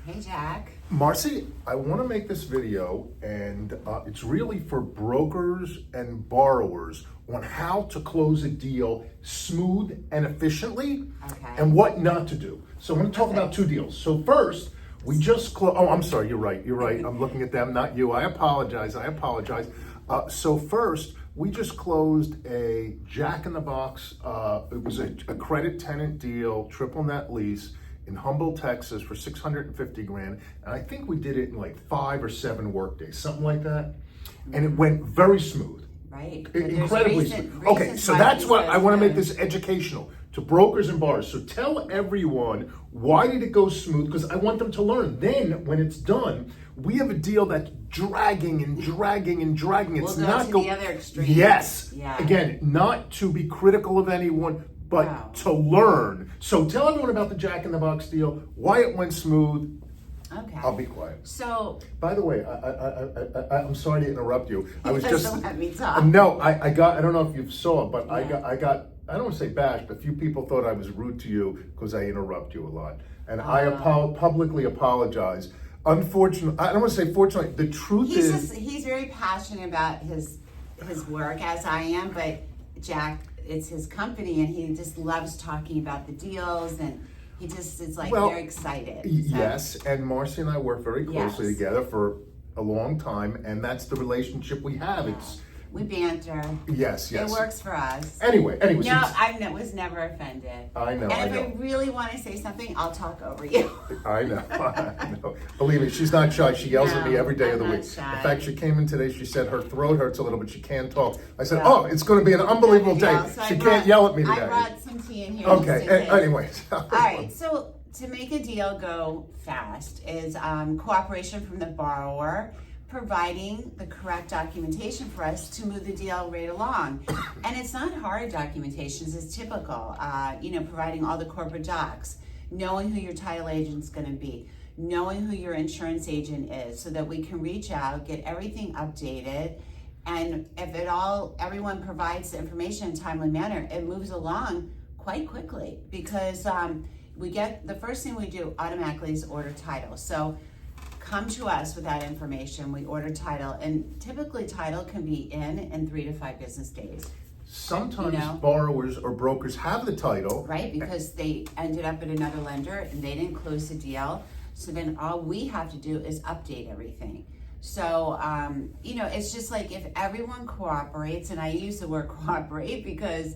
Hey, Jack. Marcy, I want to make this video, and it's really for brokers and borrowers on how to close a deal smooth and efficiently, and what not to do. So I'm going to talk about two deals. So first, we just closed. Oh, I'm sorry. You're right. I'm looking at them, not you. I apologize. So first, we just closed a Jack in the Box. It was a credit tenant deal, triple net lease in Humboldt, Texas for $650,000. And I think we did it in like 5 or 7 work days, something like that. And it went very smooth. Right. Incredibly smooth. Okay, so that's what I want to make this educational to brokers and borrowers. So tell everyone, why did it go smooth? Because I want them to learn. Then when it's done, we have a deal that's dragging and dragging and dragging. It's we'll not go to the other extreme. Yes. Yeah. Again, not to be critical of anyone, but to learn. So tell everyone about the Jack in the Box deal, why it went smooth. Okay. I'll be quiet. So, by the way, I'm sorry to interrupt you. I was just don't let me talk. No, I don't know if you saw it, but Yeah. I don't want to say bashed, but a few people thought I was rude to you because I interrupt you a lot, and I publicly apologize. Unfortunately, I don't want to say fortunately. The truth is, he's very passionate about his work, as I am. But Jack, it's his company, and he just loves talking about the deals, and he just is like very excited. Yes, and Marcy and I work very closely Yes. together for a long time, and that's the relationship we have. Yeah. It's We banter. yes. It works for us. Anyway. No, I was never offended. I know. And if I really want to say something, I'll talk over you. I know. Believe me, she's not shy. She yells at me every day of the I'm week. not shy. In fact, she came in today. She said her throat hurts a little, but she can't talk. I said, "Oh, it's going to be an unbelievable day." So she can't yell at me today. I brought some tea in here. Okay. Anyways. All right. So to make a deal go fast is cooperation from the borrower, providing the correct documentation for us to move the deal right along. And it's not hard documentations, it's typical. Providing all the corporate docs, knowing who your title agent's gonna be, knowing who your insurance agent is, so that we can reach out, get everything updated, and if everyone provides the information in a timely manner, it moves along quite quickly, because the first thing we do automatically is order title. So come to us with that information. We order title, and typically title can be in 3 to 5 business days. Sometimes borrowers or brokers have the title. Right, because they ended up at another lender and they didn't close the deal. So then all we have to do is update everything. So, it's just like if everyone cooperates, and I use the word cooperate because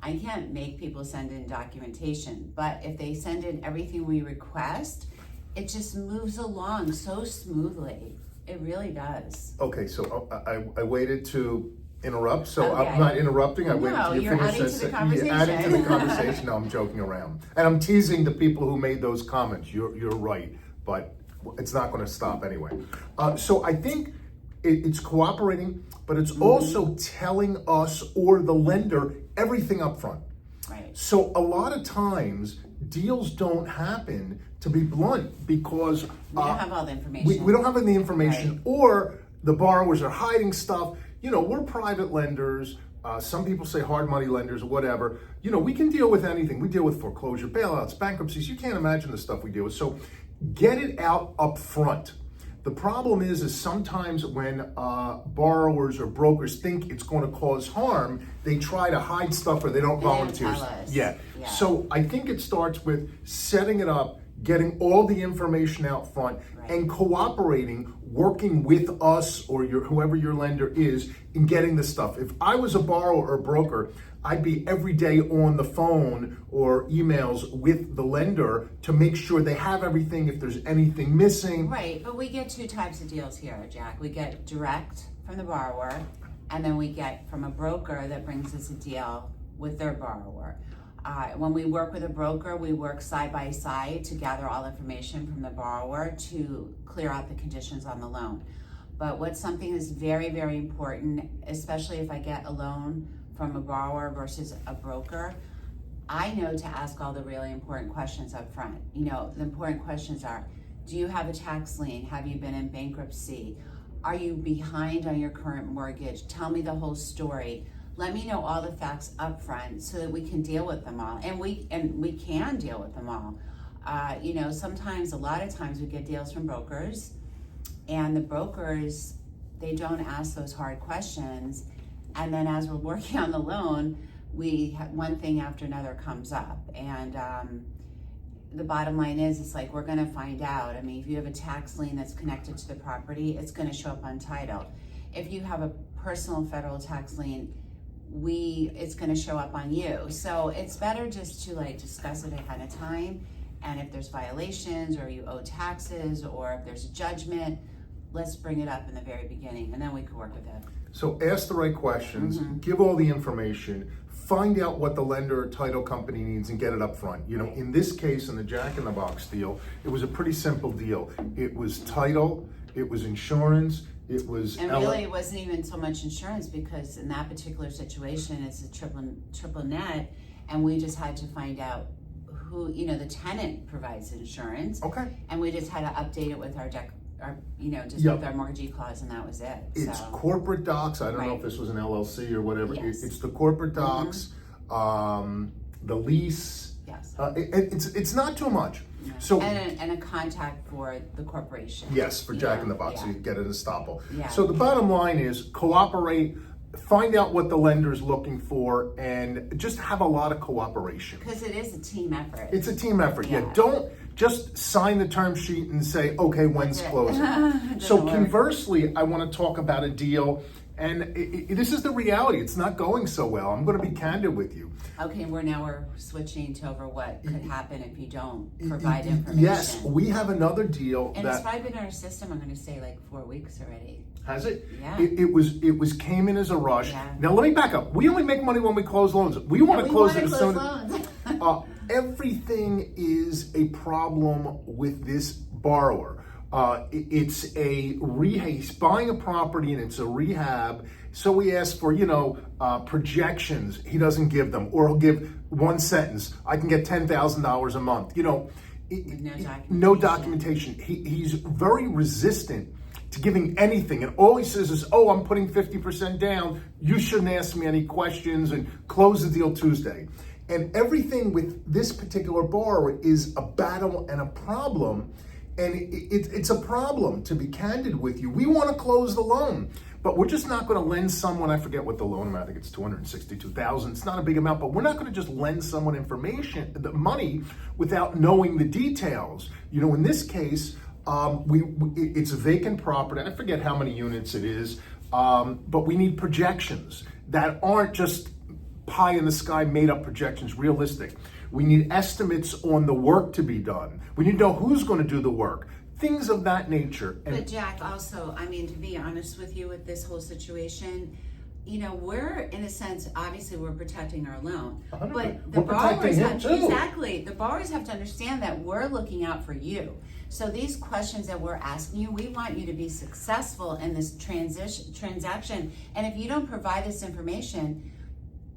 I can't make people send in documentation, but if they send in everything we request, it just moves along so smoothly. It really does. Okay, so I waited to interrupt, so Okay. I'm not interrupting. I waited till you you're finish adding this. to the conversation. You're adding to the conversation. No, I'm joking around. And I'm teasing the people who made those comments. You're right, but it's not going to stop anyway. So I think it's cooperating, but it's also telling us or the lender everything up front. Right. So a lot of times deals don't happen, to be blunt, because We don't have all the information. we don't have any information, or the borrowers are hiding stuff. We're private lenders. Some people say hard money lenders or whatever. We can deal with anything. We deal with foreclosure, bailouts, bankruptcies. You can't imagine the stuff we deal with. So get it out up front. The problem is sometimes when borrowers or brokers think it's going to cause harm, they try to hide stuff or they don't volunteer. Tell us. Yeah. Yeah. So I think it starts with setting it up, getting all the information out front, and cooperating, working with us or whoever your lender is in getting the stuff. If I was a borrower or broker, I'd be every day on the phone or emails with the lender to make sure they have everything, if there's anything missing. Right, but we get 2 types of deals here, Jack. We get direct from the borrower, and then we get from a broker that brings us a deal with their borrower. When we work with a broker, we work side by side to gather all information from the borrower to clear out the conditions on the loan. But what's something that's very, very important, especially if I get a loan from a borrower versus a broker, I know to ask all the really important questions up front. The important questions are, do you have a tax lien? Have you been in bankruptcy? Are you behind on your current mortgage? Tell me the whole story. Let me know all the facts up front so that we can deal with them all. And we can deal with them all. You know, sometimes, a lot of times we get deals from brokers, and the brokers, they don't ask those hard questions. And then as we're working on the loan, one thing after another comes up. And the bottom line is, it's like, we're gonna find out. I mean, if you have a tax lien that's connected to the property, it's gonna show up on title. If you have a personal federal tax lien, it's gonna show up on you. So it's better just to like discuss it ahead of time. And if there's violations, or you owe taxes, or if there's a judgment, let's bring it up in the very beginning, and then we can work with it. So ask the right questions, give all the information, find out what the lender or title company needs, and get it up front. You know, in this case, in the Jack in the Box deal, it was a pretty simple deal. It was title, it was insurance, it was... And really, it wasn't even so much insurance, because in that particular situation, it's a triple net, and we just had to find out who, you know, the tenant provides insurance. Okay. And we just had to update it with our with our mortgagee clause, and that was it. It's corporate docs. I don't know if this was an LLC or whatever. Yes. It's the corporate docs, the lease. Yes. It's not too much. Yeah. So and a contact for the corporation. Yes, for Jack in the Box, so you get an estoppel. Yeah. So the bottom line is cooperate. Find out what the lender's looking for, and just have a lot of cooperation. Because it is a team effort. It's a team effort. Yeah. Don't just sign the term sheet and say, okay, when's closing? So conversely, I want to talk about a deal, and this is the reality. It's not going so well. I'm going to be candid with you. Okay, we're switching to over what could happen if you don't provide information. Yes, we have another deal. And it's probably been in our system, I'm going to say, like 4 weeks already. Has it? Yeah. It was came in as a rush. Yeah. Now let me back up. We only make money when we close loans. We want to close it as soon as everything is a problem with this borrower. It's a rehab. He's buying a property and it's a rehab. So we ask for, projections. He doesn't give them, or he'll give one sentence. I can get $10,000 a month. No documentation. He's very resistant to giving anything, and all he says is, "Oh, I'm putting 50% down. You shouldn't ask me any questions," and close the deal Tuesday. And everything with this particular borrower is a battle and a problem, and it's a problem, to be candid with you. We want to close the loan, but we're just not going to lend someone. I forget what the loan amount. I think it's $262,000. It's not a big amount, but we're not going to just lend someone the money without knowing the details. In this case. It's a vacant property. I forget how many units it is, but we need projections that aren't just pie in the sky made up projections, realistic. We need estimates on the work to be done. We need to know who's going to do the work, things of that nature. But Jack, also, to be honest with you with this whole situation, we're, in a sense, obviously we're protecting our loan, but the borrowers the borrowers have to understand that we're looking out for you. So these questions that we're asking you, we want you to be successful in this transaction. And if you don't provide this information,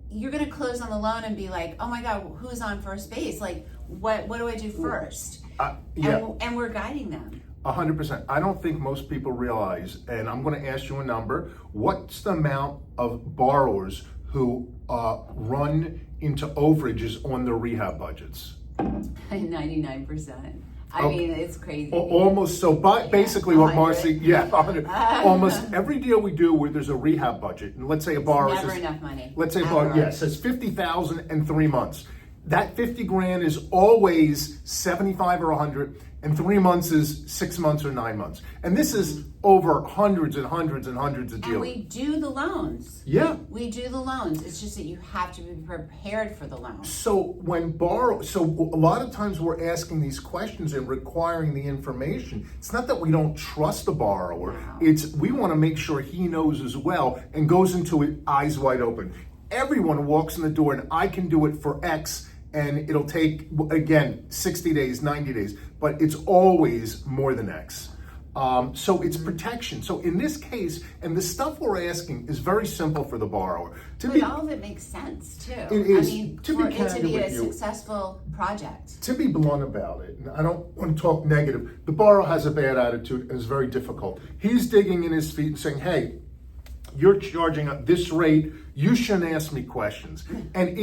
you're going to close on the loan and be like, "Oh my God, who's on first base? Like, what do I do first?" And we're guiding them. 100%. I don't think most people realize, and I'm going to ask you a number. What's the amount of borrowers who run into overages on their rehab budgets? 99%. I mean, it's crazy. Almost. So, basically, what Marcy, 100. Almost every deal we do where there's a rehab budget, and let's say a borrower never enough money. Let's say a borrower, says $50,000 in 3 months. That $50,000 is always 75 or 100, and 3 months is 6 months or 9 months. And this is over hundreds and hundreds and hundreds of deals. And we do the loans. Yeah. We do the loans. It's just that you have to be prepared for the loan. So a lot of times we're asking these questions and requiring the information. It's not that we don't trust the borrower. Wow. It's we want to make sure he knows as well and goes into it eyes wide open. Everyone walks in the door and I can do it for X. And it'll take, again, 60 days, 90 days, but it's always more than X. So it's protection. So in this case, and the stuff we're asking is very simple for the borrower. All of it makes sense, too. It is. For it to be a successful project. To be blunt about it, and I don't want to talk negative, the borrower has a bad attitude and is very difficult. He's digging in his feet and saying, "Hey, you're charging at this rate, you shouldn't ask me questions. And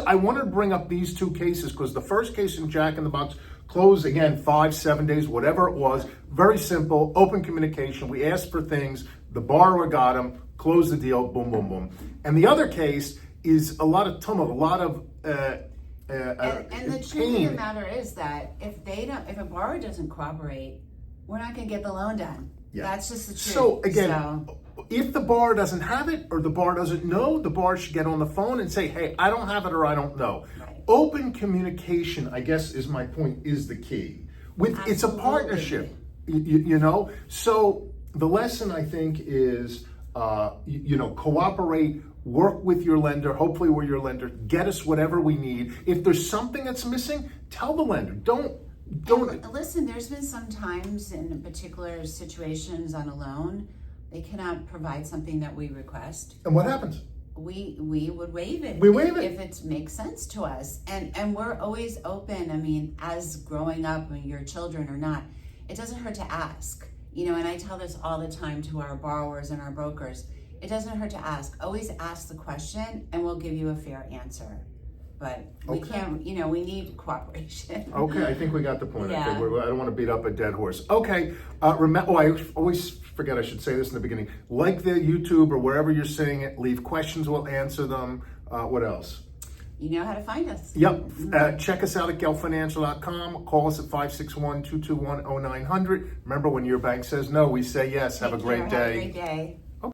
I want to bring up these two cases because the first case in Jack in the Box closed again 5-7 days, whatever it was. Very simple, open communication. We asked for things, the borrower got them, closed the deal, boom, boom, boom. And the other case is a lot of tumult, a lot of and the truth of the matter is that if a borrower doesn't cooperate, we're not going to get the loan done. Yeah. That's just the truth. So again, if the borrower doesn't have it or the borrower doesn't know, the borrower should get on the phone and say, hey, I don't have it or I don't know. Right. Open communication, I guess is my point, is the key. It's a partnership, you know? So the lesson I think is, cooperate, work with your lender, hopefully we're your lender, get us whatever we need. If there's something that's missing, tell the lender. Don't. Listen, there's been some times in particular situations on a loan, they cannot provide something that we request. And what happens? We would waive it. We waive it. If it makes sense to us. And we're always open. I mean, as growing up, when your children or not, it doesn't hurt to ask. You know, and I tell this all the time to our borrowers and our brokers. It doesn't hurt to ask. Always ask the question and we'll give you a fair answer. But we can't, we need cooperation. Okay, I think we got the point. Yeah. I don't want to beat up a dead horse. Okay, I always forget I should say this in the beginning. Like the YouTube or wherever you're seeing it, leave questions, we'll answer them. What else? You know how to find us. Yep. Check us out at geltfinancial.com. Call us at 561-221-0900. Remember, when your bank says no, we say yes. Have a great day. Have a great day.